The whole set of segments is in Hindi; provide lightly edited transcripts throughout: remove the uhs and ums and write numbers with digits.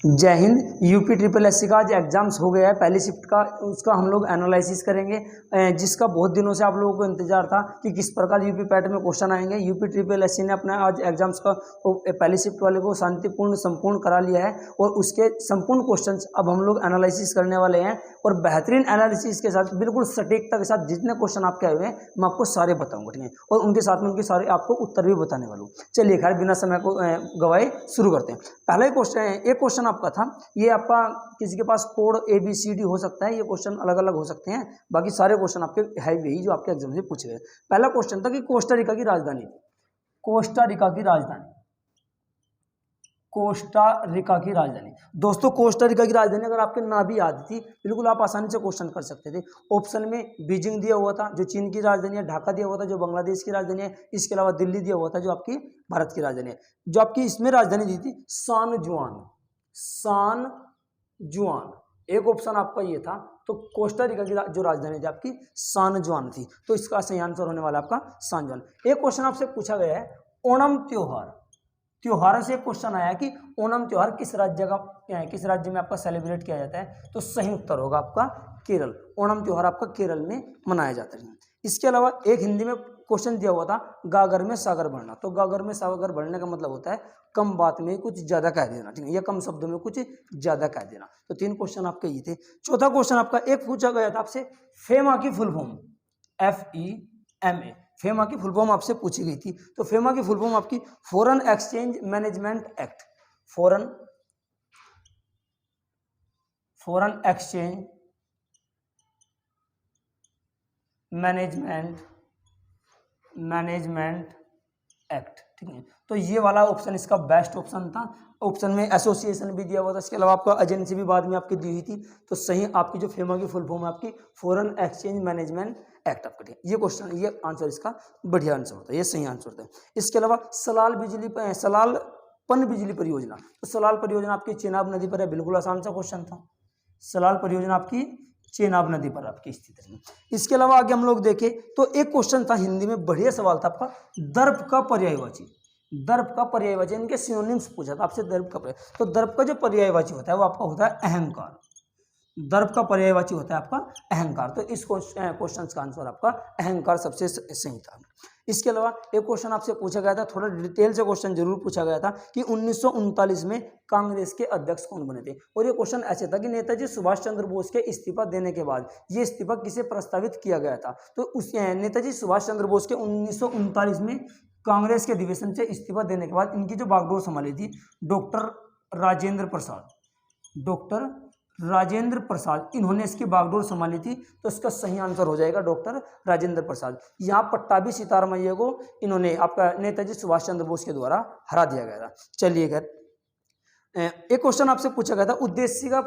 जय हिंद। यूपी ट्रिपल एससी का आज एग्जाम्स हो गया है पहली शिफ्ट का, उसका हम लोग एनालिसिस करेंगे, जिसका बहुत दिनों से आप लोगों को इंतजार था कि किस प्रकार यूपी पैट में क्वेश्चन आएंगे। यूपी ट्रिपल एससी ने अपना आज एग्जाम्स का पहली शिफ्ट वाले को शांतिपूर्ण संपूर्ण करा लिया है और उसके संपूर्ण क्वेश्चंस अब हम लोग एनालिसिस करने वाले हैं और बेहतरीन एनालिसिस के साथ बिल्कुल सटीकता के साथ जितने क्वेश्चन आपके आए हुए हैं मैं आपको सारे बताऊंगा, ठीक है, और उनके साथ में उनके सारे आपको उत्तर भी बताने वाला हूँ। चलिए खैर बिना समय को गवाए शुरू करते हैं। पहला क्वेश्चन, एक क्वेश्चन आपका था, ये आपका किसी के पास कोड ABCD हो सकता है, ये क्वेश्चन अलग अलग हो सकते हैं, बाकी सारे क्वेश्चन आपके है यही जो आपके एग्जाम से पूछे गए। पहला क्वेश्चन था कि कोस्टा रिका की राजधानी, कोस्टा रिका की राजधानी, कोस्टा रिका की राजधानी। दोस्तों कोस्टा रिका की राजधानी अगर आपके ना भी याद थी, बिल्कुल आप आसानी से क्वेश्चन कर सकते थे। ऑप्शन में बीजिंग दिया हुआ था जो चीन की राजधानी है, ढाका दिया हुआ था जो बांग्लादेश की राजधानी है, इसके अलावा दिल्ली दिया हुआ था जो आपकी भारत की राजधानी है। जो आपकी इसमें राजधानी दी थी सान जुआन, सान जुआन, एक ऑप्शन आपका ये था। तो कोस्टा रिका की जो राजधानी थी आपकी सान जुआन थी, तो इसका सही आंसर होने वाला आपका सान जुआन। एक क्वेश्चन आपसे पूछा गया है ओणम त्योहार, त्योहारों से क्वेश्चन आया कि ओणम त्योहार किस राज्य का, किस राज्य में आपका सेलिब्रेट किया जाता है, तो सही उत्तर होगा आपका केरल। ओणम त्योहार आपका केरल में मनाया जाता है। इसके अलावा एक हिंदी में क्वेश्चन दिया हुआ था गागर में सागर भरना, तो गागर में सागर भरने का मतलब होता है कम बात में कुछ ज्यादा कह देना, ठीक है, या कम शब्दों में कुछ ज्यादा कह देना। तो तीन क्वेश्चन आपके ये थे। चौथा क्वेश्चन आपका एक पूछा गया था आपसे फेमा की फुल फॉर्म, FEMA, फेमा की फुल फॉर्म आपसे पूछी गई थी। तो फेमा की फुल फॉर्म आपकी foreign exchange management act, foreign exchange management act, ठीक है। तो ये वाला ऑप्शन इसका बेस्ट ऑप्शन था। ऑप्शन में एसोसिएशन भी दिया हुआ था, इसके अलावा आपका एजेंसी भी बाद में आपकी दी हुई थी। तो सही आपकी जो फेमा की फुल फॉर्म है आपकी फॉरेन एक्सचेंज मैनेजमेंट एक्ट आपका, ठीक है। ये क्वेश्चन, ये आंसर इसका बढ़िया आंसर होता है, ये सही आंसर होता है। इसके अलावा सलाल पन बिजली परियोजना, तो सलाल परियोजना आपकी चेनाब नदी पर है, बिल्कुल आसान सा क्वेश्चन था। सलाल परियोजना आपकी चेनाब नदी पर आपकी स्थित है। इसके अलावा आगे हम लोग देखें तो एक क्वेश्चन था हिंदी में, बढ़िया सवाल था आपका, दर्प का पर्यायवाची, दर्प का पर्यायवाची, इनके सिनोनिम्स पूछा था आपसे दर्प का पर्याय। तो दर्प का जो पर्यायवाची होता है वो आपका होता है अहंकार, दर्प का पर्यायवाची होता है आपका अहंकार। तो इस क्वेश्चन का आंसर आपका अहंकार सबसे सही था। इसके अलावा एक क्वेश्चन आपसे पूछा गया था, थोड़ा डिटेल से क्वेश्चन जरूर पूछा गया था कि 1939 में कांग्रेस के अध्यक्ष कौन बने थे। और ये क्वेश्चन ऐसे था कि नेताजी सुभाष चंद्र बोस के इस्तीफा देने के बाद ये इस्तीफा किसे प्रस्तावित किया गया था। तो उस नेताजी सुभाष चंद्र बोस के 1939 में कांग्रेस के अधिवेशन से इस्तीफा देने के बाद इनकी जो बागडोर संभाली थी डॉक्टर राजेंद्र प्रसाद, डॉक्टर राजेंद्र प्रसाद, इन्होंने इसकी बागडोर संभाली थी। तो इसका सही आंसर हो जाएगा डॉक्टर राजेंद्र प्रसाद। यहाँ पट्टाभी सीतारामैया को इन्होंने आपका नेताजी सुभाष चंद्र बोस के द्वारा हरा दिया गया था। चलिए एक क्वेश्चन आपसे पूछा गया था उद्देश्य का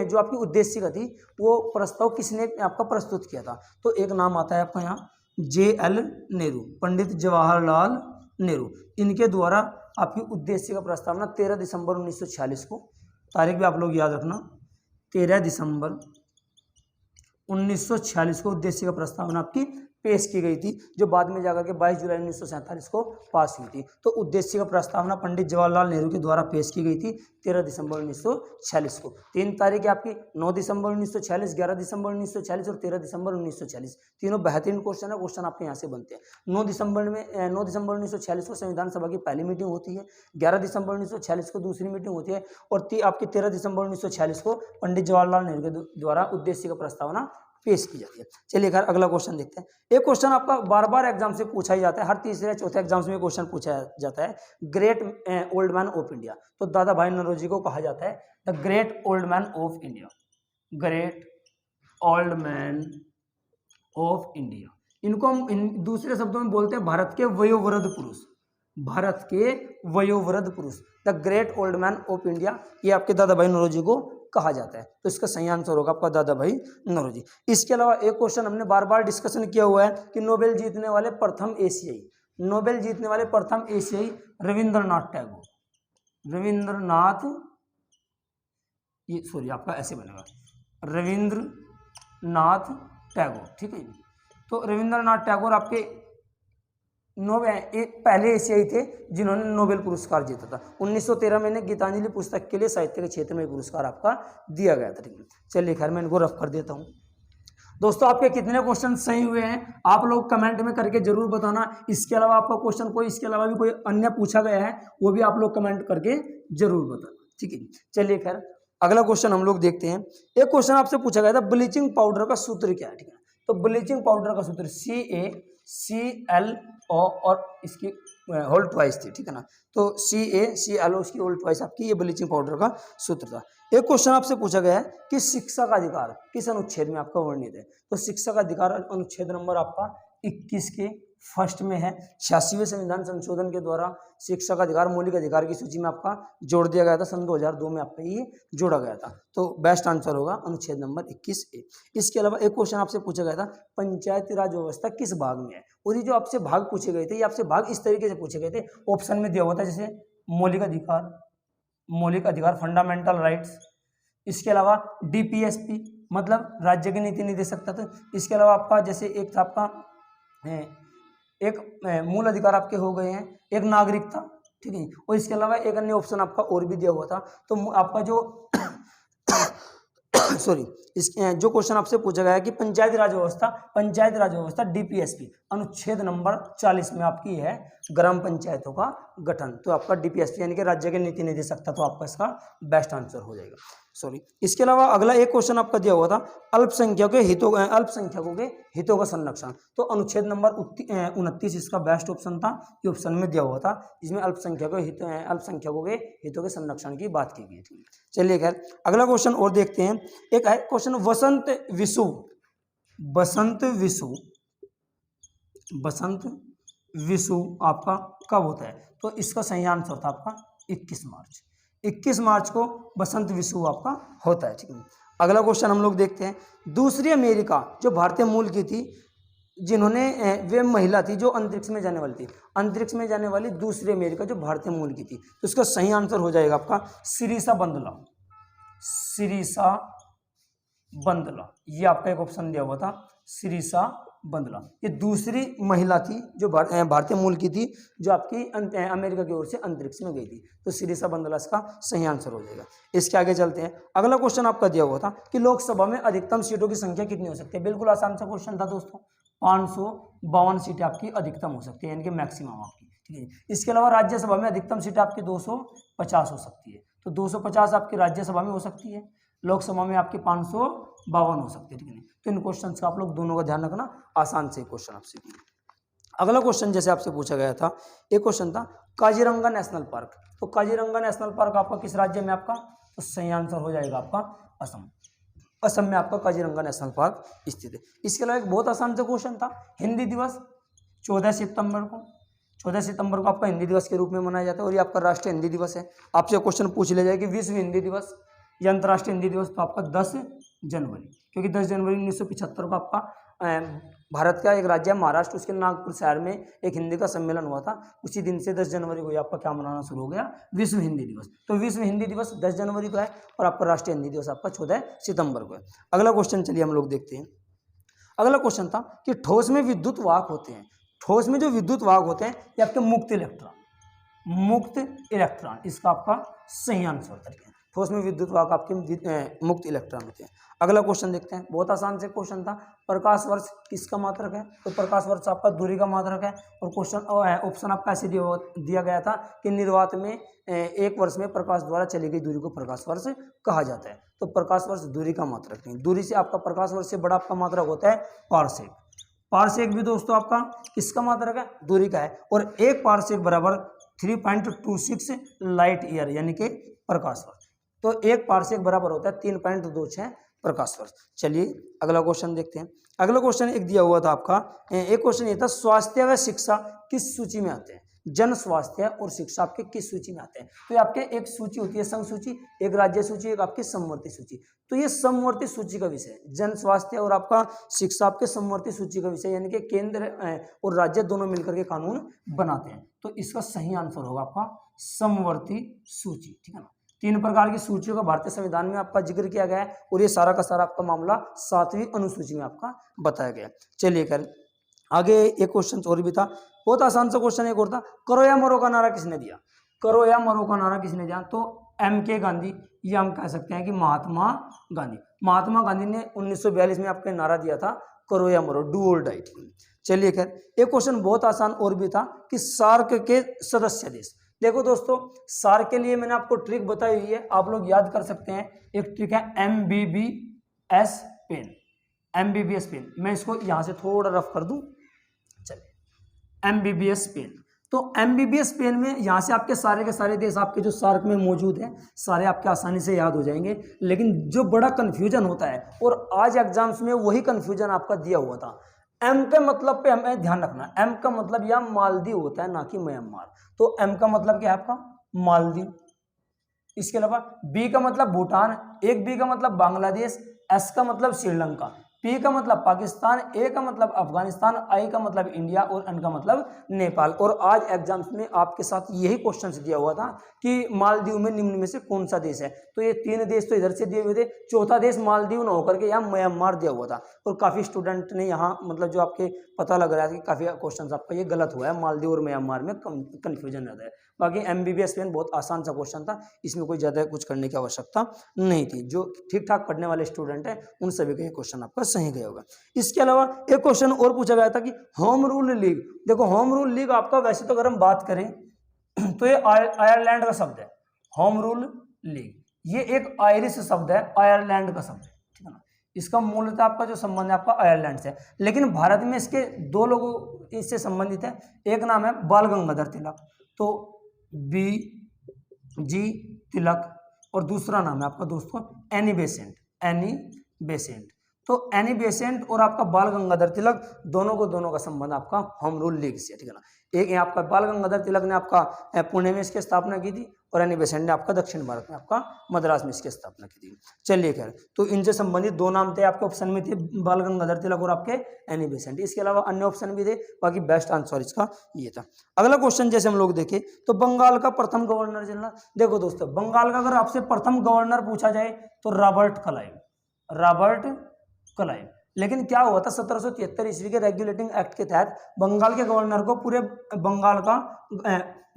जो आपकी उद्देश्य का थी वो प्रस्ताव किसने आपका प्रस्तुत किया था। तो एक नाम आता है आपका यहाँ JL नेहरू, पंडित जवाहरलाल नेहरू, इनके द्वारा आपकी उद्देश्य का प्रस्तावना 13 दिसंबर 1946 को, तारीख भी आप लोग याद रखना, 13 दिसंबर 1946 को उद्देश्य का प्रस्तावना आपकी पेश की गई थी, जो बाद में जाकर के 22 जुलाई 1947 को पास हुई थी। तो उद्देश्य का प्रस्तावना पंडित जवाहरलाल नेहरू के द्वारा पेश की गई थी 13 दिसंबर 1946 को। तीन तारीख आपकी 9 दिसंबर 1946, 11 दिसंबर 1946 और 13 दिसंबर 1946। तीनों बेहतरीन क्वेश्चन है, क्वेश्चन आपके यहाँ से बनते हैं। 9 दिसंबर 1946 को संविधान सभा की पहली मीटिंग होती है, 11 दिसंबर 1946 को दूसरी मीटिंग होती है और आपकी 13 दिसंबर 1946 को पंडित जवाहरलाल नेहरू के द्वारा उद्देश्य का प्रस्तावना पेश की जाती है। चलिए खैर अगला क्वेश्चन देखते हैं। एक क्वेश्चन आपका बार बार एग्जाम से पूछा ही जाता है, हर तीसरे या चौथे एग्जाम्स में क्वेश्चन पूछा जाता है, great old man of India. तो दादा भाई नौरोजी को कहा जाता है the great old man of India, great old man of India. इनको हम दूसरे शब्दों में बोलते हैं भारत के वयोवृद्ध पुरुष, भारत के वयोवृद्ध पुरुष, the great old man of India, ये आपके दादा भाई नौरोजी को कहा जाता है। तो इसका सही आंसर होगा आपका दादा भाई नौरोजी। इसके अलावा एक क्वेश्चन हमने बार बार डिस्कशन किया हुआ है कि नोबेल जीतने वाले प्रथम एशियाई, नोबेल जीतने वाले प्रथम एशियाई रविंद्रनाथ टैगोर, रविंद्रनाथ, ये सॉरी आपका ऐसे बनेगा रविंद्रनाथ टैगोर, ठीक है। तो रविंद्रनाथ टैगोर आपके पहले एशियाई थे जिन्होंने नोबेल पुरस्कार जीता था। 1913 में इन्हें गीतांजलि पुस्तक के लिए साहित्य के क्षेत्र में पुरस्कार आपका दिया गया था। ठीक है, चलिए खैर मैं इनको रफ कर देता हूँ। दोस्तों आपके कितने क्वेश्चन सही हुए हैं आप लोग कमेंट में करके जरूर बताना। इसके अलावा आपका क्वेश्चन कोई इसके अलावा भी कोई अन्य पूछा गया है वो भी आप लोग कमेंट करके जरूर बताना। ठीक है, चलिए खैर अगला क्वेश्चन हम लोग देखते हैं। एक क्वेश्चन आपसे पूछा गया था ब्लीचिंग पाउडर का सूत्र क्या है। ठीक है, तो ब्लीचिंग पाउडर का सूत्र CaClO और इसकी होल ट्वाइस थी। ठीक है ना, तो CaClO उसकी होल ट्वाइस आपकी ये ब्लीचिंग पाउडर का सूत्र था। एक क्वेश्चन आपसे पूछा गया है कि शिक्षा का अधिकार किस अनुच्छेद में आपका वर्णित है। तो शिक्षा का अधिकार अनुच्छेद नंबर आपका 21 के फर्स्ट में है। 86वें संविधान संशोधन के द्वारा शिक्षा का अधिकार मौलिक अधिकार की सूची में आपका जोड़ दिया गया था। सन 2002 में आपका ये जोड़ा गया था। तो बेस्ट आंसर होगा अनुच्छेद नंबर 21A। इसके अलावा एक क्वेश्चन आपसे पूछा गया था पंचायती राज व्यवस्था किस भाग में है। और ये जो आपसे भाग पूछे गए थे ये आपसे भाग इस तरीके से पूछे गए थे, ऑप्शन में दिया हुआ था जैसे मौलिक अधिकार फंडामेंटल राइट्स। इसके अलावा DPSP मतलब राज्य की नीति निर्देशकता था। इसके अलावा आपका जैसे एक था आपका एक मूल अधिकार आपके हो गए हैं, एक नागरिकता। ठीक है, और इसके अलावा एक अन्य ऑप्शन आपका और भी दिया हुआ था। तो आपका जो सॉरी इस जो क्वेश्चन आपसे पूछा गया है कि पंचायती राज व्यवस्था DPSP अनुच्छेद नंबर 40 में आपकी है ग्राम पंचायतों का गठन। तो आपका DPSP यानी कि राज्य के नीति निर्देशकता, तो आपका इसका बेस्ट आंसर हो जाएगा। सॉरी, इसके अलावा अगला एक क्वेश्चन आपका दिया हुआ था अल्पसंख्यकों के हितों का संरक्षण। तो अनुच्छेद नंबर 29 इसका बेस्ट ऑप्शन था, ये ऑप्शन में दिया हुआ था जिसमें अल्पसंख्यकों के हितों के संरक्षण की बात की गई थी। चलिए खैर अगला क्वेश्चन और देखते हैं। एक है क्वेश्चन बसंत विषु आपका कब होता है। तो इसका सही आंसर था आपका 21 मार्च को बसंत विषु आपका होता है। ठीक है, अगला क्वेश्चन हम लोग देखते हैं। दूसरी अमेरिका जो भारतीय मूल की थी जिन्होंने वे महिला थी जो अंतरिक्ष में जाने वाली दूसरी अमेरिका जो भारतीय मूल की थी, तो इसका सही आंसर हो जाएगा आपका सिरिसा बंदला। ये आपका एक ऑप्शन दिया हुआ था सिरिसा बंदला। ये दूसरी महिला थी जो भारतीय मूल की थी जो आपकी अमेरिका की ओर से अंतरिक्ष में गई थी। तो सिरिसा बंदला इसका सही आंसर हो जाएगा। इसके आगे चलते हैं। अगला क्वेश्चन आपका दिया हुआ था कि लोकसभा में अधिकतम सीटों की संख्या कितनी हो सकती है। बिल्कुल आसान सा क्वेश्चन था दोस्तों। 552 सीटें आपकी अधिकतम हो सकती है यानी कि मैक्सिमम आपकी। ठीक है, इसके अलावा राज्यसभा में अधिकतम सीटें आपकी 250 हो सकती है। तो 250 आपकी राज्यसभा में हो सकती है, लोकसभा में आपकी 552 हो सकती है। ठीक है, तो इन क्वेश्चन का आप लोग दोनों का ध्यान रखना, आसान से क्वेश्चन आपसे। अगला क्वेश्चन जैसे आपसे पूछा गया था, एक क्वेश्चन था काजीरंगा नेशनल पार्क। तो काजीरंगा नेशनल पार्क आपका किस राज्य में आपका, तो सही आंसर हो जाएगा आपका असम में आपका काजीरंगा नेशनल पार्क स्थित है। इसके अलावा एक बहुत आसान सा क्वेश्चन था हिंदी दिवस 14 सितंबर को आपका हिंदी दिवस के रूप में मनाया जाता है और ये आपका राष्ट्रीय हिंदी दिवस है। आपसे क्वेश्चन पूछ लिया जाए कि विश्व हिंदी दिवस या अंतर्राष्ट्रीय हिंदी दिवस, तो आपका 10 जनवरी, क्योंकि 10 जनवरी 1975 को आपका भारत का एक राज्य है महाराष्ट्र, उसके नागपुर शहर में एक हिंदी का सम्मेलन हुआ था। उसी दिन से 10 जनवरी को आपका क्या मनाना शुरू हो गया, विश्व हिंदी दिवस। तो विश्व हिंदी दिवस 10 जनवरी को है और आपका राष्ट्रीय हिंदी दिवस आपका 14 सितंबर को है। अगला क्वेश्चन चलिए हम लोग देखते हैं। अगला क्वेश्चन था कि ठोस में विद्युत वाहक होते हैं। ठोस में जो विद्युत वाहक होते हैं ये आपके मुक्त इलेक्ट्रॉन, इसका आपका सही आंसर होता है। ठोस में विद्युत वाहक आपके मुक्त इलेक्ट्रॉन होते हैं। अगला क्वेश्चन देखते हैं, बहुत आसान से क्वेश्चन था प्रकाश वर्ष किसका मात्रक है। तो प्रकाश वर्ष आपका दूरी का मात्रक है। और क्वेश्चन ऑप्शन आपका ऐसे दिया गया था कि निर्वात में 1 वर्ष में प्रकाश द्वारा चली गई दूरी को प्रकाश वर्ष कहा जाता है। तो प्रकाश वर्ष दूरी का मात्रक नहीं, दूरी से आपका प्रकाश वर्ष से बड़ा आपका मात्रक होता है पारसेक भी दोस्तों आपका किसका मात्रक है, दूरी का है। और 1 पारसेक बराबर 3.26 लाइट ईयर यानी कि प्रकाश वर्ष। तो 1 पारसेक बराबर होता है 3.26 प्रकाश वर्ष। चलिए अगला क्वेश्चन देखते हैं। अगला क्वेश्चन एक दिया हुआ था आपका, एक क्वेश्चन ये था स्वास्थ्य व शिक्षा किस सूची में आते हैं। जन स्वास्थ्य और शिक्षा आपके किस सूची में आते हैं। तो ये आपके एक सूची होती है संघ सूची, एक राज्य सूची, एक आपकी समवर्ती सूची। तो ये समवर्ती सूची का विषय, जन स्वास्थ्य और आपका शिक्षा आपके समवर्ती सूची का विषय, यानी कि केंद्र और राज्य दोनों मिलकर के कानून बनाते हैं। तो इसका सही आंसर होगा आपका समवर्ती सूची। ठीक है ना, 3 प्रकार की सूचियों का भारतीय संविधान में आपका जिक्र किया गया है और ये सारा का सारा आपका मामला 7वीं अनुसूची में आपका बताया गया। चलिए कर आगे एक क्वेश्चन और भी था बहुत आसान सा क्वेश्चन एक और था, करो या मरो का नारा किसने दिया? करो या मरो का नारा किसने दिया? तो M.K. गांधी, ये हम कह सकते हैं कि महात्मा गांधी। महात्मा गांधी ने 1942 में आपका नारा दिया था, करो या मरो, डू और डाई। चलिए खैर, एक क्वेश्चन बहुत आसान और भी था कि सार्क के सदस्य देश। देखो दोस्तों, सार्क के लिए मैंने आपको ट्रिक बताई हुई है, आप लोग याद कर सकते हैं। एक ट्रिक है MBBS पेन, MBBS पेन। मैं इसको यहां से थोड़ा रफ कर दूं, चलिए MBBS पेन। तो MBBS पेन में यहाँ से आपके सारे के सारे देश आपके जो सार्क में मौजूद हैं सारे आपके आसानी से याद हो जाएंगे। लेकिन जो बड़ा कन्फ्यूजन होता है, और आज एग्जाम्स में वही कन्फ्यूजन आपका दिया हुआ था, M के मतलब पे हमें ध्यान रखना। M का मतलब यहाँ मालदीव होता है, ना कि म्यांमार। तो M का मतलब क्या है आपका? मालदीव। इसके अलावा B का मतलब भूटान, एक B का मतलब बांग्लादेश, S का मतलब श्रीलंका, P का मतलब पाकिस्तान, A का मतलब अफगानिस्तान, I का मतलब इंडिया और N का मतलब नेपाल। और आज एग्जाम्स में आपके साथ यही क्वेश्चन दिया हुआ था कि मालदीव में निम्न में से कौन सा देश है। तो ये 3 देश तो इधर से दिए हुए थे, चौथा देश मालदीव ना होकर के यहाँ म्यांमार दिया हुआ था। और काफी स्टूडेंट ने यहाँ मतलब जो आपके पता लग रहा है कि काफी क्वेश्चन आपका ये गलत हुआ है, मालदीव और म्यांमार में कंफ्यूजन रहता है। बाकी MBBS पेन बहुत आसान सा क्वेश्चन था, इसमें कोई ज्यादा कुछ करने की आवश्यकता नहीं थी। जो ठीक ठाक पढ़ने वाले स्टूडेंट हैं उन सभी का ये क्वेश्चन आपका सही गया होगा। इसके अलावा एक क्वेश्चन और पूछा गया था कि होम रूल लीग। देखो, होम रूल लीग आपका वैसे तो अगर हम बात करें तो ये आयरलैंड का शब्द है। होम रूल लीग ये एक आयरिश शब्द है, आयरलैंड का शब्द है, ठीक है ना। इसका मूलतः आपका जो संबंध है आपका आयरलैंड से, लेकिन भारत में इसके 2 लोगों इससे संबंधित है। एक नाम है बाल गंगाधर तिलक, तो BG तिलक, और दूसरा नाम है आपका दोस्तों एनी बेसेंट, एनी बेसेंट। तो एनी बेसेंट और आपका बाल गंगाधर तिलक दोनों का संबंध आपका होम रूल लीग से, ठीक है ना। एक आपका बाल गंगाधर तिलक ने आपका पुणे में इसकी स्थापना की थी, और एनी बेसेंट ने आपका दक्षिण भारत में आपका मद्रास में इसकी स्थापना की थी। चलिए खैर, तो इनसे संबंधित 2 नाम थे आपके ऑप्शन में, थे बाल गंगाधर तिलक और आपके एनी बेसेंट। इसके अलावा अन्य ऑप्शन भी थे, बाकी बेस्ट आंसर इसका ये था। अगला क्वेश्चन जैसे हम लोग देखें तो बंगाल का प्रथम गवर्नर जनरल। देखो दोस्तों, बंगाल का अगर आपसे प्रथम गवर्नर पूछा जाए तो रॉबर्ट क्लाइव, रॉबर्ट क्लाइव। लेकिन क्या हुआ था, 1773 ईस्वी के रेगुलेटिंग एक्ट के तहत बंगाल के गवर्नर को पूरे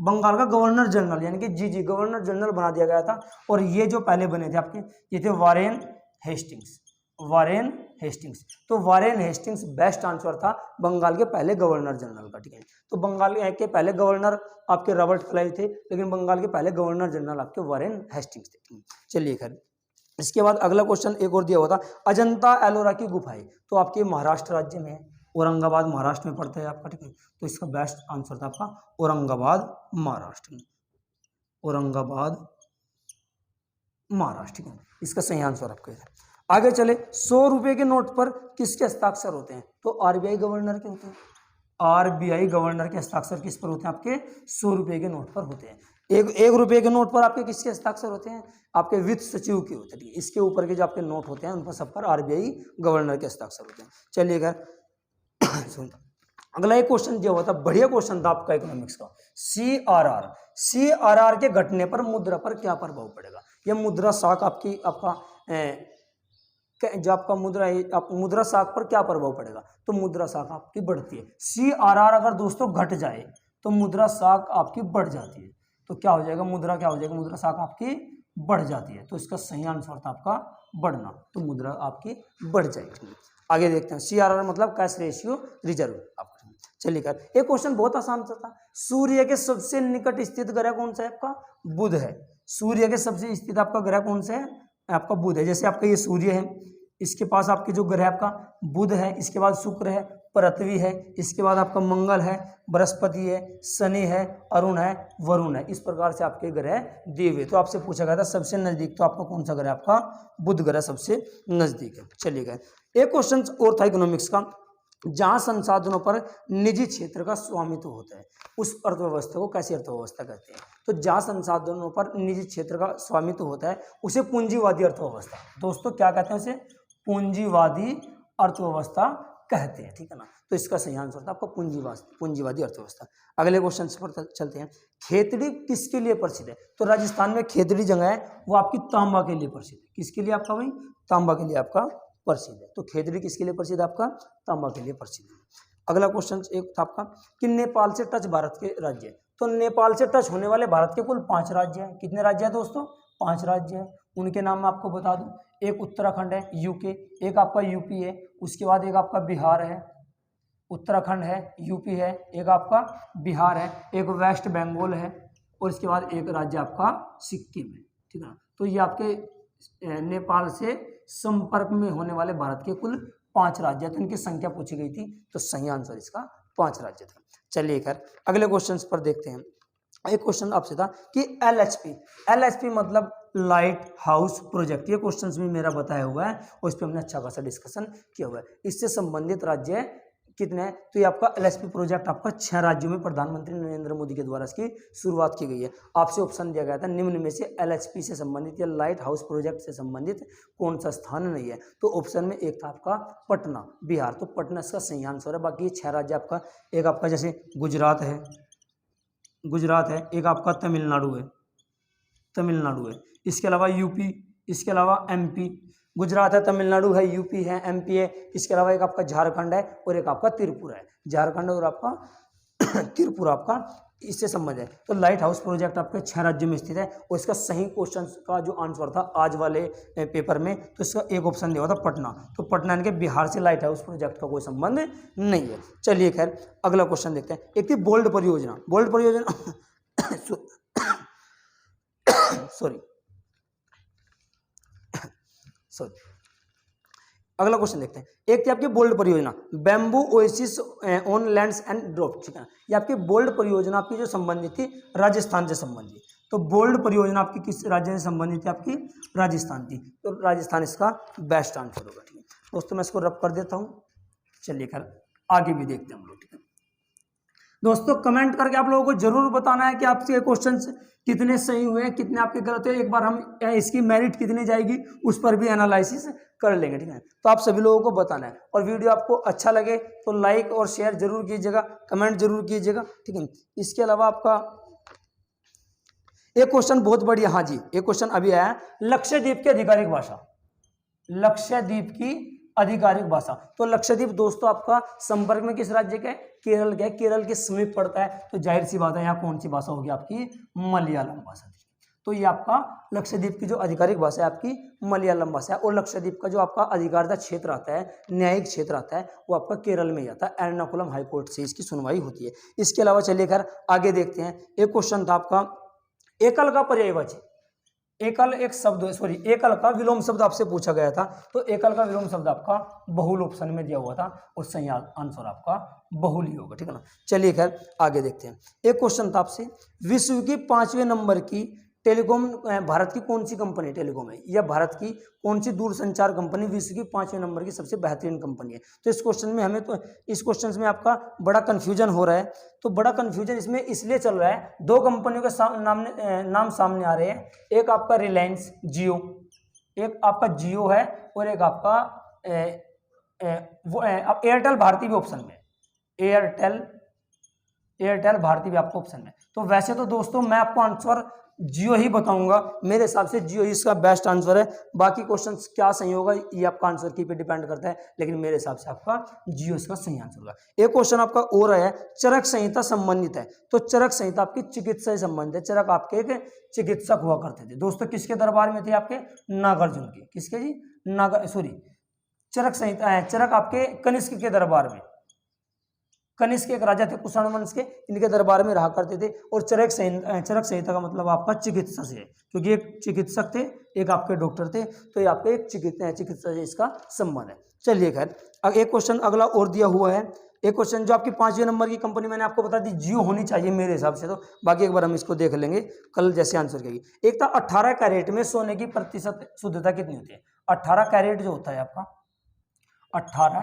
बंगाल का गवर्नर जनरल यानी कि GG गवर्नर जनरल बना दिया गया था। और ये जो पहले बने थे आपके, ये थे वारेन हेस्टिंग्स, वारेन हेस्टिंग्स। तो वारेन हेस्टिंग्स बेस्ट आंसर था बंगाल के पहले गवर्नर जनरल का, ठीक है। तो बंगाल के पहले गवर्नर आपके रॉबर्ट क्लाइव थे, लेकिन बंगाल के पहले गवर्नर जनरल आपके वारेन हेस्टिंग्स थे। चलिए खैर, इसके बाद अगला क्वेश्चन एक और दिया हुआ था, अजंता एलोरा की गुफाएं तो आपके महाराष्ट्र राज्य में है, औरंगाबाद महाराष्ट्र में पड़ता है आपका, ठीक है। तो इसका बेस्ट आंसर था आपका औरंगाबाद महाराष्ट्र, औरंगाबाद महाराष्ट्र, ठीक है। इसका सही आंसर आपका है। आगे चले, 100 रुपए के नोट पर किसके हस्ताक्षर होते हैं? तो RBI गवर्नर के होते हैं। RBI गवर्नर के हस्ताक्षर किस पर होते हैं? आपके 100 रुपए के नोट पर होते हैं। एक रुपए के नोट पर आपके किसके हस्ताक्षर होते हैं? आपके वित्त सचिव के होते हैं। इसके ऊपर के जो आपके नोट होते हैं उन पर सब पर RBI गवर्नर के हस्ताक्षर होते हैं। चलिए अगर अगला एक क्वेश्चन दिया हुआ था, बढ़िया क्वेश्चन था आपका इकोनॉमिक्स का, CRR के घटने पर मुद्रा पर क्या प्रभाव पड़ेगा? यह मुद्रा साख आपकी जो आपका मुद्रा है, आप मुद्रा साख पर क्या प्रभाव पड़ेगा? तो मुद्रा साख आपकी बढ़ती है। CRR अगर दोस्तों घट जाए तो मुद्रा साख आपकी बढ़ जाती है। तो क्या हो जाएगा, मुद्रा क्या हो जाएगा, मुद्रा साख आपकी बढ़ जाती है। तो इसका सही आंसर था आपका बढ़ना, तो मुद्रा आपकी बढ़ जाएगी। आगे देखते हैं, CRR मतलब कैश रेशियो रिजर्व आपका। चलिए कर, एक क्वेश्चन बहुत आसान सा था, सूर्य के सबसे निकट स्थित ग्रह कौन सा है? आपका बुध है। सूर्य के सबसे स्थित आपका ग्रह कौन सा है? आपका बुध है। जैसे आपका ये सूर्य है, इसके पास आपके जो ग्रह आपका बुध है, इसके बाद शुक्र है, पृथ्वी है, इसके बाद आपका मंगल है, बृहस्पति है, शनि है, अरुण है, वरुण है। इस प्रकार से आपके ग्रह दिए हुए। तो आपसे पूछा गया था सबसे नजदीक, तो आपका कौन सा ग्रह? आपका बुध ग्रह सबसे नजदीक है। चलिए, एक क्वेश्चन और था इकोनॉमिक्स का, जहां संसाधनों पर निजी क्षेत्र का स्वामित्व होता है उस अर्थव्यवस्था को कैसी अर्थव्यवस्था कहते हैं? तो जहां संसाधनों पर निजी क्षेत्र का स्वामित्व होता है उसे पूंजीवादी अर्थव्यवस्था, दोस्तों क्या कहते हैं? उसे पूंजीवादी अर्थव्यवस्था कहते हैं, ठीक है ना। तो इसका सही आंसर था आपका पूंजीवादी अर्थव्यवस्था। अगले क्वेश्चन पर चलते हैं, खेतड़ी किसके लिए प्रसिद्ध है? तो राजस्थान में खेतड़ी जगह है वो आपकी तांबा के लिए प्रसिद्ध है। किसके लिए आपका भाई? तांबा के लिए आपका प्रसिद्ध है। तो खेतड़ी किसके लिए प्रसिद्ध है? आपका तांबा के लिए प्रसिद्ध है। अगला क्वेश्चन एक था आपका कि नेपाल से टच भारत के राज्य। तो नेपाल से टच होने वाले भारत के कुल 5 राज्य हैं। कितने राज्य हैं दोस्तों? 5 राज्य हैं। उनके नाम मैं आपको बता दूं, एक उत्तराखंड है यूके, एक आपका यूपी है, उसके बाद एक आपका बिहार है, उत्तराखंड है, यूपी है, एक आपका बिहार है, एक वेस्ट बंगाल है, और इसके बाद एक राज्य आपका सिक्किम है। ठीक है ना। तो ये आपके नेपाल से संपर्क में होने वाले भारत के कुल 5 राज्य, तो इनकी संख्या पूछी गई थी, तो सही आंसर इसका 5 राज्य था। चलिए खैर अगले क्वेश्चन पर देखते हैं। एक क्वेश्चन आपसे था कि एलएचपी मतलब लाइट हाउस प्रोजेक्ट, ये क्वेश्चन भी मेरा बताया हुआ है और इस पर हमने अच्छा खासा डिस्कशन किया हुआ है। इससे संबंधित राज्य कितने हैं? तो ये आपका एलएचपी प्रोजेक्ट आपका 6 राज्यों में प्रधानमंत्री नरेंद्र मोदी के द्वारा इसकी शुरुआत की गई है। आपसे ऑप्शन दिया गया था निम्न में से एलएचपी से संबंधित या लाइट हाउस प्रोजेक्ट से संबंधित कौन सा स्थान नहीं है? तो ऑप्शन में एक था आपका पटना बिहार, तो पटना इसका सही आंसर है। बाकी ये 6 राज्य आपका, एक आपका जैसे गुजरात है, एक आपका तमिलनाडु है, इसके अलावा यूपी, इसके अलावा एमपी, गुजरात है, तमिलनाडु है, यूपी है, एमपी है, इसके अलावा एक आपका झारखंड है और एक आपका त्रिपुरा है। झारखंड और आपका त्रिपुरा आपका इससे संबंध है। तो लाइट हाउस प्रोजेक्ट आपके 6 राज्यों में स्थित है और इसका सही क्वेश्चन का जो आंसर था आज वाले पेपर में, तो इसका एक ऑप्शन दिया था पटना। तो पटना इनके बिहार से लाइट हाउस प्रोजेक्ट का कोई संबंध नहीं है। चलिए खैर अगला क्वेश्चन देखते हैं। एक थी बोल्ड परियोजना सॉरी अगला क्वेश्चन देखते हैं। एक थी आपकी बोल्ड परियोजना bamboo oasis on lands and drop. ठीक है, ये आपकी बोल्ड परियोजना आपकी जो संबंधित थी राजस्थान से संबंधित। तो बोल्ड परियोजना आपकी किस राज्य से संबंधित थी? आपकी राजस्थान थी, तो राजस्थान इसका बेस्ट आंसर होगा। ठीक है दोस्तों, मैं इसको रब कर देता हूँ। चलिए कर आगे भी देखते हैं हम लोग। ठीक है दोस्तों, कमेंट करके आप लोगों को जरूर बताना है कि आपके क्वेश्चंस कितने सही हुए, कितने आपके गलत हुए। एक बार हम इसकी मेरिट कितनी जाएगी उस पर भी एनालिसिस कर लेंगे। ठीक है, तो आप सभी लोगों को बताना है। और वीडियो आपको अच्छा लगे तो लाइक और शेयर जरूर कीजिएगा, कमेंट जरूर कीजिएगा। ठीक है, इसके अलावा आपका एक क्वेश्चन बहुत बढ़िया, हाँ जी एक क्वेश्चन अभी आया, लक्षद्वीप की आधिकारिक भाषा। लक्षद्वीप की आधिकारिक भाषा, तो लक्षद्वीप दोस्तों आपका संपर्क में किस राज्य का है? केरल का है। केरल के समीप पड़ता है, तो जाहिर सी बात है यहाँ कौन सी भाषा होगी? आपकी मलयालम भाषा। तो ये आपका लक्षद्वीप की जो आधिकारिक भाषा है आपकी मलयालम भाषा है। और लक्षद्वीप का जो आपका अधिकारिता क्षेत्र आता है, न्यायिक क्षेत्र आता है, वो आपका केरल में ही आता है। एर्नाकुलम हाईकोर्ट से इसकी सुनवाई होती है। इसके अलावा चलिए कर आगे देखते हैं। एक क्वेश्चन था आपका एकल का पर्यायवाची। एकल एक शब्द, सॉरी एकल का विलोम शब्द आपसे पूछा गया था। तो एकल का विलोम शब्द आपका बहुल ऑप्शन में दिया हुआ था और सही आंसर आपका बहुल ही होगा। ठीक है ना। चलिए खैर आगे देखते हैं। एक क्वेश्चन था आपसे, विश्व की 5वें नंबर की टेलीकॉम, भारत की कौन सी कंपनी टेलीकॉम है, या भारत की कौन सी दूरसंचार कंपनी विश्व की 5वें नंबर की सबसे बेहतरीन कंपनी है? तो इस क्वेश्चन में हमें, तो इस क्वेश्चन में आपका बड़ा कंफ्यूजन हो रहा है। तो बड़ा कंफ्यूजन इसमें इसलिए चल रहा है, 2 कंपनियों के नाम सामने आ रहे हैं। एक आपका रिलायंस जियो, एक आपका जियो है, और एक आपका एयरटेल भारती भी ऑप्शन में, एयरटेल भारती भी आपको ऑप्शन में। तो वैसे तो दोस्तों मैं आपको आंसर जियो ही बताऊंगा, मेरे हिसाब से जियो इसका बेस्ट आंसर है। बाकी क्वेश्चंस क्या सही होगा ये आपका आंसर की पे डिपेंड करता है, लेकिन मेरे हिसाब से आपका जियो इसका सही आंसर होगा। एक क्वेश्चन आपका और है, चरक संहिता संबंधित है। तो चरक संहिता आपकी चिकित्सा से संबंधित है। चरक आपके एक चिकित्सक हुआ करते थे दोस्तों, किसके दरबार में थे? आपके नागार्जुन के, किसके जी? चरक संहिता है, चरक आपके कनिष्क के दरबार में, कनिष्क एक राजा थे कुषाण वंश के, इनके दरबार में रहा करते थे। और चरक संहिता का मतलब आपका चिकित्सा से है, क्योंकि एक चिकित्सक थे, एक आपके डॉक्टर थे, तो ये आपके एक चिकित्सा से इसका संबंध है। चलिए खैर एक क्वेश्चन अगला और दिया हुआ है। एक क्वेश्चन जो आपकी 5वें नंबर की कंपनी मैंने आपको बता दी जियो होनी चाहिए मेरे हिसाब से, तो बाकी एक बार हम इसको देख लेंगे कल जैसे आंसर करेगी। एक था 18 कैरेट में सोने की प्रतिशत शुद्धता कितनी होती है? 18 कैरेट जो होता है आपका 18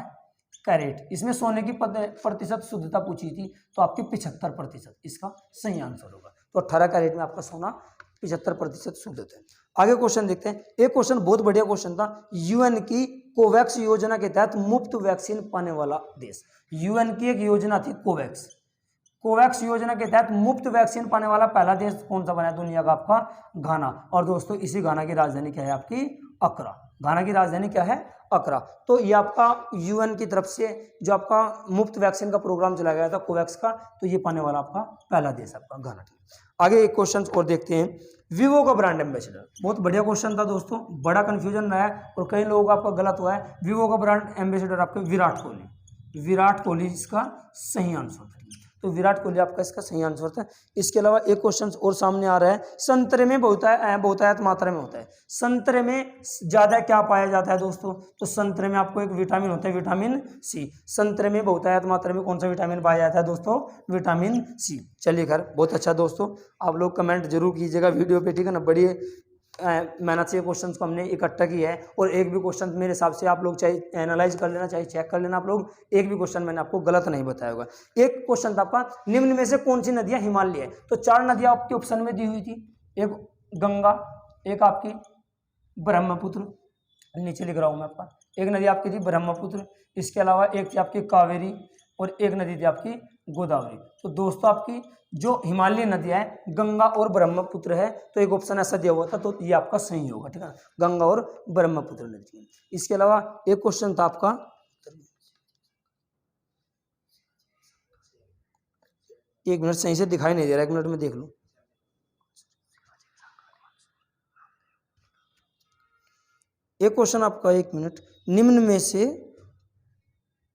कैरेट, इसमें सोने की प्रतिशत शुद्धता पूछी थी, तो आपकी 75% इसका सही आंसर होगा। तो 18 कैरेट में आपका सोना 75% शुद्धता है। आगे क्वेश्चन देखते हैं। एक क्वेश्चन बहुत बढ़िया क्वेश्चन था, यूएन की कोवैक्स योजना के तहत मुफ्त वैक्सीन पाने वाला देश। यूएन की एक योजना थी कोवैक्स योजना के तहत मुफ्त वैक्सीन पाने वाला पहला देश कौन सा बना है दुनिया का? आपका घाना। और दोस्तों इसी घाना की राजधानी क्या है? आपकी अक्रा। घाना की राजधानी क्या है? अकरा। तो ये आपका यूएन की तरफ से जो आपका मुफ्त वैक्सीन का प्रोग्राम चलाया गया था कोवैक्स का, तो ये पाने वाला आपका पहला देश आपका घाना। आगे एक क्वेश्चन और देखते हैं, वीवो का ब्रांड एम्बेसडर। बहुत बढ़िया क्वेश्चन था दोस्तों, बड़ा कंफ्यूजन रहा है और कई लोगों का आपका गलत हुआ है। वीवो का ब्रांड एम्बेसडर आपके विराट कोहली। विराट कोहली इसका सही आंसर था। तो विराट कोहली आपका इसका सही आंसर था। इसके अलावा एक क्वेश्चन और सामने आ रहा है, संतरे में बहुतायत मात्रा में होता है। संतरे में ज्यादा क्या पाया जाता है दोस्तों? तो संतरे में आपको एक विटामिन होता है, विटामिन सी। संतरे में बहुतायत मात्रा में कौन सा विटामिन पाया जाता है दोस्तों? Vitamin C. चलिए खैर, बहुत अच्छा दोस्तों, आप लोग कमेंट जरूर कीजिएगा वीडियो पे, ठीक है ना। बड़ी मेहनत से क्वेश्चंस को हमने इकट्ठा किया है और एक भी क्वेश्चन मेरे हिसाब से आप लोग चाहे एनालाइज कर लेना, चाहे चेक कर लेना, आप लोग एक भी क्वेश्चन मैंने आपको गलत नहीं बताया होगा। एक क्वेश्चन था आपका, निम्न में से कौन सी नदियां हिमालय है? तो 4 नदियां आपके ऑप्शन में दी हुई थी, एक गंगा, एक आपकी ब्रह्मपुत्र, नीचे लिख रहा हूं मैं आपका, एक नदी आपकी थी ब्रह्मपुत्र, इसके अलावा एक थी आपकी कावेरी और एक नदी थी आपकी गोदावरी। तो दोस्तों आपकी जो हिमालय नदियां है गंगा और ब्रह्मपुत्र है, तो एक ऑप्शन ऐसा दिया हुआ था, तो ये आपका सही होगा, ठीक है, गंगा और ब्रह्मपुत्र नदी। इसके अलावा एक क्वेश्चन था आपका, एक मिनट, सही से दिखाई नहीं दे रहा, एक मिनट में देख लूं। एक क्वेश्चन आपका, एक मिनट, निम्न में से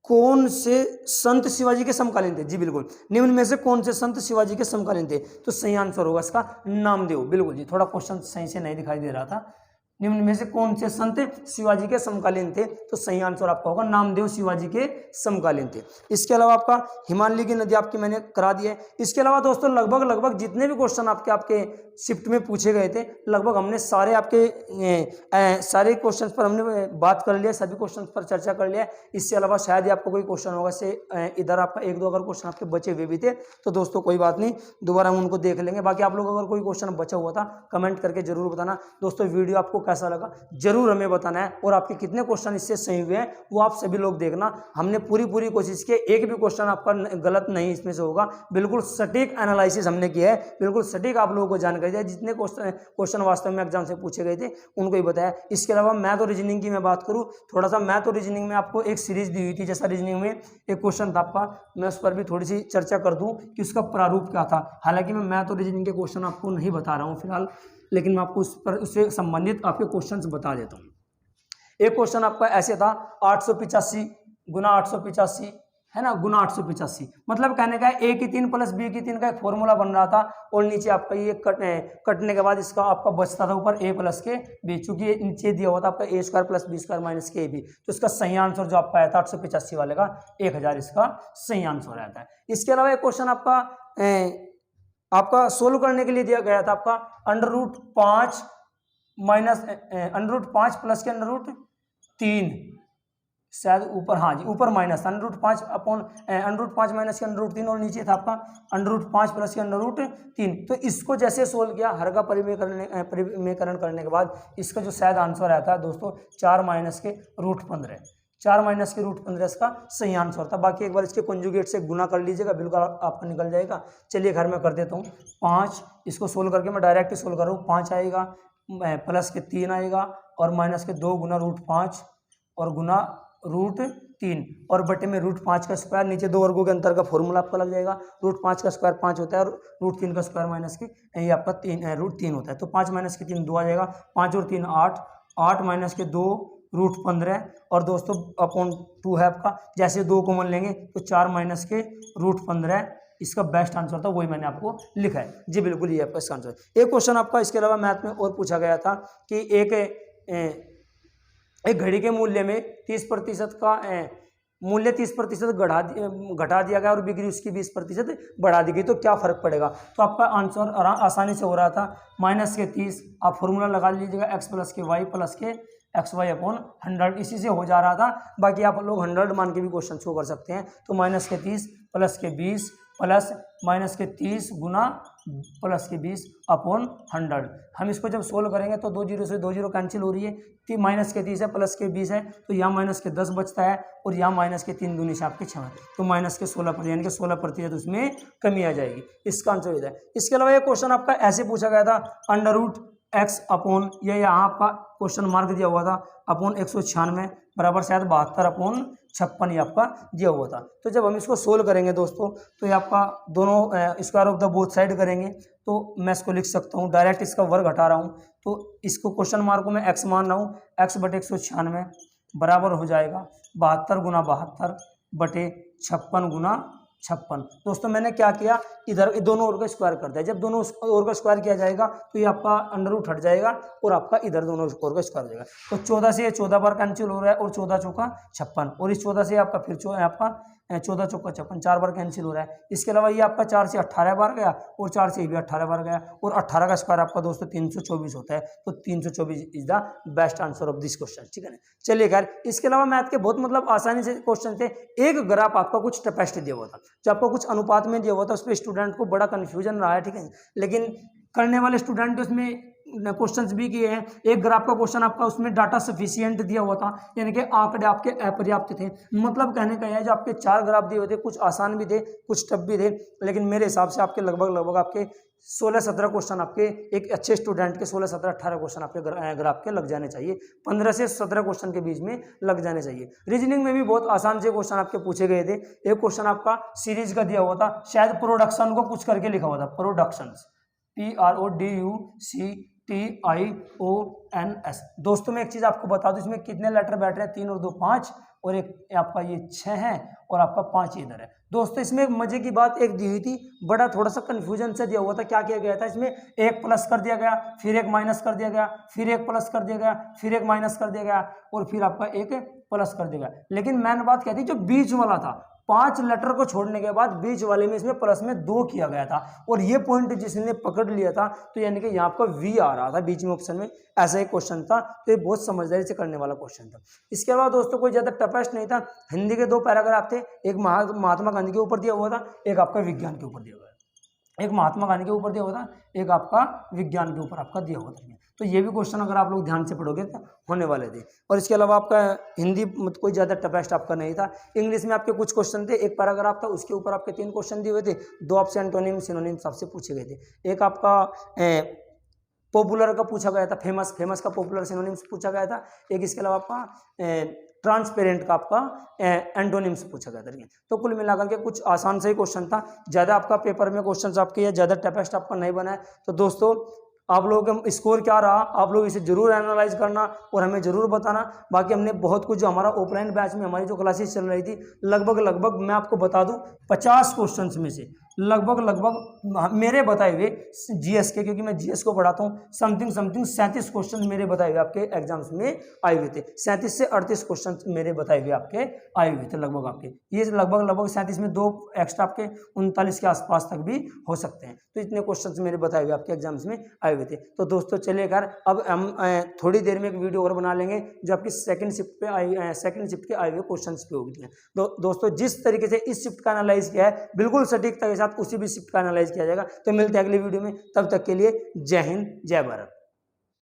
कौन से संत शिवाजी के समकालीन थे? जी बिल्कुल, निम्न में से कौन से संत शिवाजी के समकालीन थे? तो सही आंसर होगा इसका नामदेव। बिल्कुल जी, थोड़ा क्वेश्चन सही से नहीं दिखाई दे रहा था। निम्न में से कौन से संत शिवाजी के समकालीन थे? तो सही आंसर आपका होगा नामदेव शिवाजी के समकालीन थे। इसके अलावा आपका हिमालय की नदी आपकी मैंने करा दी है। इसके अलावा दोस्तों लगभग जितने भी क्वेश्चन आपके शिफ्ट में पूछे गए थे, लगभग हमने सारे आपके सारे क्वेश्चंस पर हमने बात कर लिया, सभी क्वेश्चंस पर चर्चा कर लिया। इससे अलावा शायद ही आपको कोई क्वेश्चन होगा से इधर आपका 1-2 अगर क्वेश्चन आपके बचे हुए भी थे, तो दोस्तों कोई बात नहीं, दोबारा हम उनको देख लेंगे। बाकी आप लोग अगर कोई क्वेश्चन बचा हुआ था कमेंट करके जरूर बताना। दोस्तों वीडियो आपको कैसा लगा जरूर हमें बताना है, और आपके कितने क्वेश्चन इससे सही हुए हैं वो आप सभी लोग देखना। हमने पूरी कोशिश की, एक भी क्वेश्चन आपका गलत नहीं इसमें से होगा। बिल्कुल सटीक एनालिसिस हमने किया है, बिल्कुल सटीक आप लोगों को जानकारी दिया। जितने क्वेश्चन वास्तव में एग्जाम से पूछे गए थे उनको ही बताया। इसके अलावा मैथ और रीजनिंग की मैं बात करूं, थोड़ा सा मैथ और रीजनिंग में आपको एक सीरीज दी हुई थी। जैसा रीजनिंग में एक क्वेश्चन था आपका, मैं उस पर भी थोड़ी सी चर्चा कर दूं कि उसका प्रारूप क्या था। हालांकि मैं मैथ और रीजनिंग के क्वेश्चन आपको नहीं बता रहा हूं फिलहाल, लेकिन मैं आपको उस पर उससे संबंधित आपके क्वेश्चंस बता देता हूं। एक क्वेश्चन आपका ऐसे था, 885 गुना 885 है ना, गुना 885, मतलब कहने का है a की 3 प्लस b की 3 का एक फॉर्मूला बन रहा था, और नीचे आपका ये कटने के बाद इसका आपका बचता था ऊपर a प्लस के b, चूंकि ये नीचे दिया हुआ था आपका a square plus b square minus के b, तो इसका सही आंसर जो आपका आया था 885 वाले का 1000 इसका सही आंसर रहता है। इसके अलावा एक क्वेश्चन आपका सोल्व करने के लिए दिया गया था आपका √5 माइनस √5 प्लस के √3, शायद ऊपर, हाँ जी ऊपर माइनस √5 अपॉन √5 माइनस के √3, और नीचे था आपका √5 प्लस के √3। तो इसको जैसे सोल्व किया, हर का परिमेयकरण करने के बाद इसका जो शायद आंसर आता है दोस्तों 4 माइनस के √15, 4 माइनस के √15 इसका सही आंसर था। बाकी एक बार इसके कंजुगेट से गुना कर लीजिएगा, बिल्कुल आपका निकल जाएगा। चलिए घर में कर देता हूँ 5, इसको सोल्व करके मैं डायरेक्ट सोल्व कर रहा हूँ। 5 आएगा, प्लस के 3 आएगा, और माइनस के 2 गुना √5 और गुना √3, और बटे में √5 का स्क्वायर, नीचे 2 वर्गों के अंतर का फॉर्मूला आपका लग जाएगा। √5 का स्क्वायर 5 होता है, और √3 का स्क्वायर माइनस के ये आपका √3 होता है। तो 5 माइनस के 3 2 आ जाएगा, 5 और 3 8, 8 माइनस के 2 √15, और दोस्तों अपॉन 2 है आपका। जैसे 2 कॉमन लेंगे तो 4 माइनस के √15 इसका बेस्ट आंसर था, वही मैंने आपको लिखा है। जी बिल्कुल ये आपका इसका आंसर। एक क्वेश्चन आपका इसके अलावा मैथ में और पूछा गया था कि एक घड़ी के मूल्य में 30% का मूल्य 30% घटा दिया गया और बिक्री उसकी 20% बढ़ा दी गई, तो क्या फर्क पड़ेगा? तो आपका आंसर आसानी से हो रहा था, माइनस के 30, आप फॉर्मूला लगा लीजिएगा x प्लस के वाई प्लस के XY अपॉन 100, इसी से हो जा रहा था। बाकी आप लोग 100 मान के भी क्वेश्चन शो कर सकते हैं। तो माइनस के 30 प्लस के 20 प्लस माइनस के 30 गुना प्लस के 20 अपॉन 100। हम इसको जब सोल्व करेंगे तो 2 जीरो से 2 जीरो कैंसिल हो रही है, माइनस के 30 है प्लस के 20 है, तो यहाँ माइनस के 10 बचता है, और यहाँ माइनस के 3 दूनी से आपके 6, तो माइनस के 16%, यानी कि 16% उसमें कमी आ जाएगी। इसका आंसर हो जाए। इसके अलावा एक क्वेश्चन आपका ऐसे पूछा गया था, x अपॉन ये यहाँ आपका क्वेश्चन मार्क दिया हुआ था अपॉन 196 बराबर शायद 72 अपॉन 56 ये आपका दिया हुआ था। तो जब हम इसको सोल्व करेंगे दोस्तों तो ये आपका दोनों square of the both side करेंगे तो मैं इसको लिख सकता हूँ डायरेक्ट इसका वर्ग हटा रहा हूँ तो इसको क्वेश्चन मार्क को मैं x मान रहा हूँ x बटे 196 बराबर हो जाएगा 72 गुना 72 बटे 56 गुना 56। दोस्तों मैंने क्या किया इधर दोनों ओर का स्क्वायर कर दिया। जब दोनों ओर का स्क्वायर किया जाएगा तो ये आपका अंडर रूट हट जाएगा और आपका इधर दोनों ओर का स्क्वायर हो जाएगा। तो 14 से ये 14 बार कैंसिल हो रहा है और 14 चौका 56 और इस 14 से आपका फिर आपका 14 चौका 56 4 बार कैंसिल हो रहा है। इसके अलावा ये आपका 4 से 18 बार गया और 4 से ये भी 18 बार गया और 18 का स्क्वायर आपका दोस्तों 324 होता है। तो 324 is the best answer of this question. ठीक है ना। चलिए खैर इसके अलावा मैथ के बहुत मतलब आसानी से क्वेश्चन थे। एक ग्राफ आपका कुछ टेस्ट दिया हुआ था जो आपको कुछ अनुपात में दिया हुआ था उस पर स्टूडेंट को बड़ा कन्फ्यूजन रहा है। ठीक है लेकिन करने वाले स्टूडेंट उसमें क्वेश्चंस भी किए हैं। एक ग्राफ का क्वेश्चन आपका उसमें डाटा सफिशिएंट दिया हुआ था यानी कि आंकड़े आपके अपर्याप्त थे। मतलब कहने का है जो आपके 4 ग्राफ दिए हुए थे कुछ आसान भी थे कुछ टफ भी थे लेकिन मेरे हिसाब से आपके लगभग आपके 16-17 क्वेश्चन आपके एक अच्छे स्टूडेंट के 16-17-18 क्वेश्चन आपके ग्राफ के लग जाने चाहिए। 15 से 17 क्वेश्चन के बीच में लग जाने चाहिए। रीजनिंग में भी बहुत आसान से क्वेश्चन आपके पूछे गए थे। एक क्वेश्चन आपका सीरीज का दिया हुआ था शायद प्रोडक्शन को कुछ करके लिखा हुआ था प्रोडक्शन PRODUCTIONS। दोस्तों मैं एक चीज आपको बता दूं इसमें कितने लेटर बैठ रहे हैं 3 और 2 5 और एक आपका ये 6 है और आपका 5 इधर है। दोस्तों इसमें एक मजे की बात एक दी हुई थी बड़ा थोड़ा सा कंफ्यूजन से दिया हुआ था। क्या किया गया था इसमें एक प्लस कर दिया गया फिर एक माइनस कर दिया गया फिर एक प्लस कर दिया गया फिर एक माइनस कर दिया गया और फिर आपका एक प्लस कर दिया गया। लेकिन मैंने बात कहती जो बीच वाला था 5 लेटर को छोड़ने के बाद बीच वाले में इसमें प्लस में 2 किया गया था और ये पॉइंट जिसने पकड़ लिया था तो यानी कि यहाँ पर V आ रहा था बीच में ऑप्शन में ऐसा एक क्वेश्चन था। तो ये बहुत समझदारी से करने वाला क्वेश्चन था। इसके अलावा दोस्तों कोई ज़्यादा टफेस्ट नहीं था। हिंदी के 2 पैराग्राफ थे एक महात्मा गांधी के ऊपर दिया हुआ था एक आपका विज्ञान के ऊपर दिया हुआ है। एक महात्मा गांधी के ऊपर दिया हुआ था एक आपका विज्ञान के ऊपर आपका दिया हुआ था। तो ये भी क्वेश्चन अगर आप लोग ध्यान से पढ़ोगे तो होने वाले थे। और इसके अलावा आपका हिंदी कोई ज़्यादा टफेस्ट आपका नहीं था। इंग्लिश में आपके कुछ क्वेश्चन थे एक पैराग्राफ था उसके ऊपर आपके 3 क्वेश्चन दिए हुए थे। 2 आपसे एंटोनिम सिनोनिम्स आपसे पूछे गए थे। एक आपका पॉपुलर का पूछा गया था फेमस का पॉपुलर सिनोनिम्स पूछा गया था। एक इसके अलावा आपका ट्रांसपेरेंट का आपका एंटोनिम्स पूछा गया था। तो कुल मिलाकर के कुछ आसान से ही क्वेश्चन था। ज़्यादा आपका पेपर में क्वेश्चन आपके या ज़्यादा टफेस्ट आपका नहीं बना है। तो दोस्तों आप लोगों का स्कोर क्या रहा आप लोग इसे जरूर एनालाइज करना और हमें जरूर बताना। बाकी हमने बहुत कुछ जो हमारा ऑफलाइन बैच में हमारी जो क्लासेस चल रही थी लगभग मैं आपको बता दूं 50 क्वेश्चंस में से लगभग मेरे बताए हुए जीएस के क्योंकि मैं जीएस को पढ़ाता हूँ समथिंग 37 क्वेश्चन मेरे बताए हुए आपके एग्जाम्स में आए हुए थे। 37 से 38 क्वेश्चन मेरे बताए हुए आपके आए हुए थे लगभग आपके। ये लगभग 37 में 2 एक्स्ट्रा आपके 39 के आसपास तक भी हो सकते हैं। तो इतने क्वेश्चन मेरे बताए हुए आपके एग्जाम्स में आए हुए थे। तो दोस्तों चलिए यार अब हम थोड़ी देर में एक वीडियो और बना लेंगे जो आपकी सेकंड शिफ्ट के आए हुए क्वेश्चन पे होगी। दोस्तों जिस तरीके से इस शिफ्ट का एनालाइज किया है बिल्कुल सटीकता के साथ उसी भी शिफ्ट का एनालाइज किया जाएगा। तो मिलते हैं अगली वीडियो में, तब तक के लिए जय हिंद जय भारत।